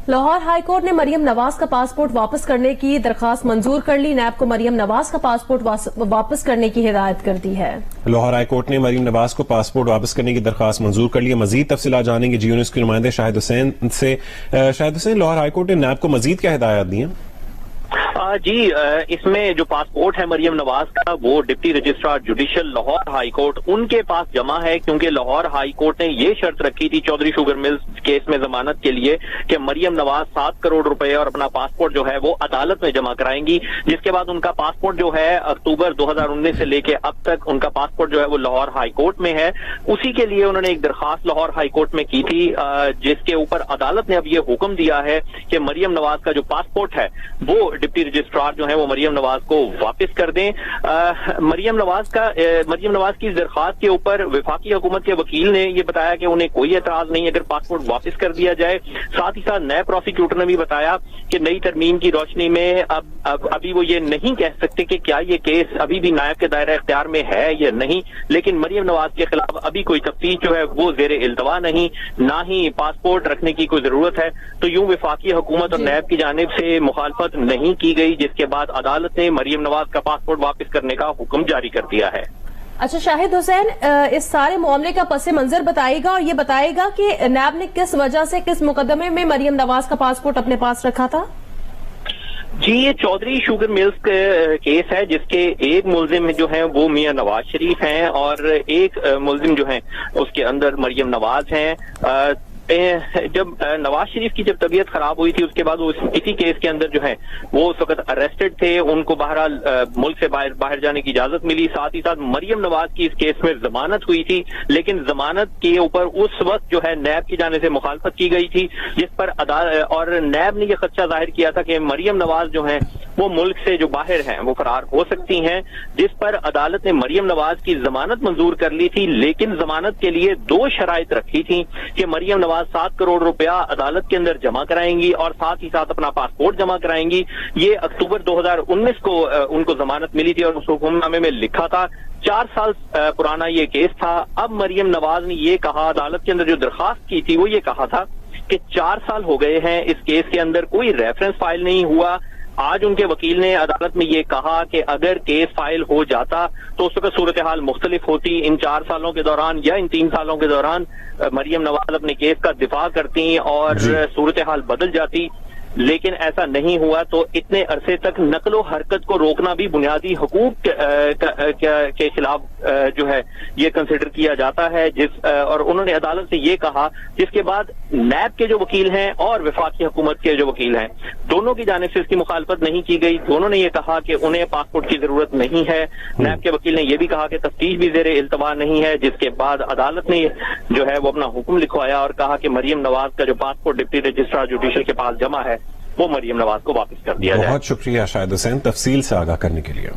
Lahore high court نے مریم نواز کا passport واپس کرنے کی درخواست منظور کر لی. نیب کو مریم نواز کا پاسپورٹ واپس کرنے کی ہدایت کر دی ہے. لاہور ہائی کورٹ نے مریم نواز کو پاسپورٹ واپس کرنے کی درخواست منظور کر لی ہے. مزید تفصیلات جانیں گے جیو نیوز کے نمائندے شاہد حسین سے. شاہد حسین، لاہور ہائی کورٹ نے نیب کو مزید کیا ہدایات دی ہیں؟ جی، اس میں جو پاسپورٹ ہے مریم نواز کا وہ deputy registrar judicial Lahore high court ان کے پاس جمع ہے، کیونکہ لاہور ہائی کورٹ نے یہ شرط رکھی تھی چودھری شوگر ملز کیس میں ضمانت کے لیے کہ مریم نواز 7 کروڑ روپے اور اپنا پاسپورٹ جو ہے وہ عدالت میں جمع کرائیں گی، جس کے بعد ان کا پاسپورٹ جو ہے اکتوبر 2019 سے لے کے اب تک ان کا پاسپورٹ جو ہے وہ لاہور ہائی کورٹ میں ہے. اسی کے لیے انہوں نے ایک درخواست لاہور ہائی کورٹ میں کی تھی، جس کے اوپر عدالت نے اب یہ حکم دیا ہے کہ مریم نواز کا جو پاسپورٹ ہے وہ ڈپٹی رجسٹرار جو ہے وہ مریم نواز کو واپس کر دیں. مریم نواز کی درخواست کے اوپر وفاقی حکومت کے وکیل نے یہ بتایا کہ انہیں کوئی اعتراض نہیں اگر پاسپورٹ واپس کر دیا جائے. ساتھ ہی ساتھ نئے پروسیکیوٹر نے بھی بتایا کہ نئی ترمیم کی روشنی میں ابھی وہ یہ نہیں کہہ سکتے کہ کیا یہ کیس ابھی بھی نائب کے دائرہ اختیار میں ہے یا نہیں، لیکن مریم نواز کے خلاف ابھی کوئی تفتیش جو ہے وہ زیر التوا نہیں، نہ ہی پاسپورٹ رکھنے کی کوئی ضرورت ہے. تو یوں وفاقی حکومت اور نیب کی جانب سے مخالفت نہیں کی گئی، جس کے بعد عدالت نے مریم نواز کا پاسپورٹ واپس کرنے کا حکم جاری کر دیا ہے. اچھا شاہد حسین، اس سارے معاملے کا پس منظر بتائے گا اور یہ بتائے گا کہ نیب نے کس وجہ سے کس مقدمے میں مریم نواز کا پاسپورٹ اپنے پاس رکھا تھا؟ جی، یہ چودھری شوگر ملز کیس ہے جس کے ایک ملزم جو ہیں وہ میاں نواز شریف ہیں اور ایک ملزم جو ہیں اس کے اندر مریم نواز ہیں. جب نواز شریف کی جب طبیعت خراب ہوئی تھی اس کے بعد وہ اسی کیس کے اندر جو ہے وہ اس وقت اریسٹڈ تھے، ان کو بہرحال ملک سے باہر جانے کی اجازت ملی. ساتھ ہی ساتھ مریم نواز کی اس کیس میں ضمانت ہوئی تھی، لیکن ضمانت کے اوپر اس وقت جو ہے نیب کی جانب سے مخالفت کی گئی تھی، جس پر اور نیب نے یہ خدشہ ظاہر کیا تھا کہ مریم نواز جو ہیں وہ ملک سے جو باہر ہیں وہ فرار ہو سکتی ہیں، جس پر عدالت نے مریم نواز کی ضمانت منظور کر لی تھی. لیکن ضمانت کے لیے 2 شرائط رکھی تھیں کہ مریم نواز 7 کروڑ روپیہ عدالت کے اندر جمع کرائیں گی اور ساتھ ہی ساتھ اپنا پاسپورٹ جمع کرائیں گی. یہ اکتوبر 2019 کو ان کو ضمانت ملی تھی اور اس حکم نامے میں لکھا تھا. 4 سال پرانا یہ کیس تھا. اب مریم نواز نے یہ کہا، عدالت کے اندر جو درخواست کی تھی وہ یہ کہا تھا کہ 4 سال ہو گئے ہیں اس کیس کے اندر کوئی ریفرنس فائل نہیں ہوا. آج ان کے وکیل نے عدالت میں یہ کہا کہ اگر کیس فائل ہو جاتا تو اس وقت صورتحال مختلف ہوتی. ان 4 سالوں کے دوران یا ان 3 سالوں کے دوران مریم نواز اپنے کیس کا دفاع کرتی اور صورتحال بدل جاتی، لیکن ایسا نہیں ہوا. تو اتنے عرصے تک نقل و حرکت کو روکنا بھی بنیادی حقوق کے خلاف جو ہے یہ کنسیڈر کیا جاتا ہے. اور انہوں نے عدالت سے یہ کہا، جس کے بعد نیب کے جو وکیل ہیں اور وفاقی حکومت کے جو وکیل ہیں دونوں کی جانب سے اس کی مخالفت نہیں کی گئی. دونوں نے یہ کہا کہ انہیں پاسپورٹ کی ضرورت نہیں ہے. نیب کے وکیل نے یہ بھی کہا کہ تفتیش بھی زیر التوا نہیں ہے، جس کے بعد عدالت نے جو ہے وہ اپنا حکم لکھوایا اور کہا کہ مریم نواز کا جو پاسپورٹ ڈپٹی رجسٹرار جوڈیشل کے پاس جمع ہے وہ مریم نواز کو واپس کر دیا جائے. بہت شکریہ شاہد حسین تفصیل سے آگاہ کرنے کے لیے.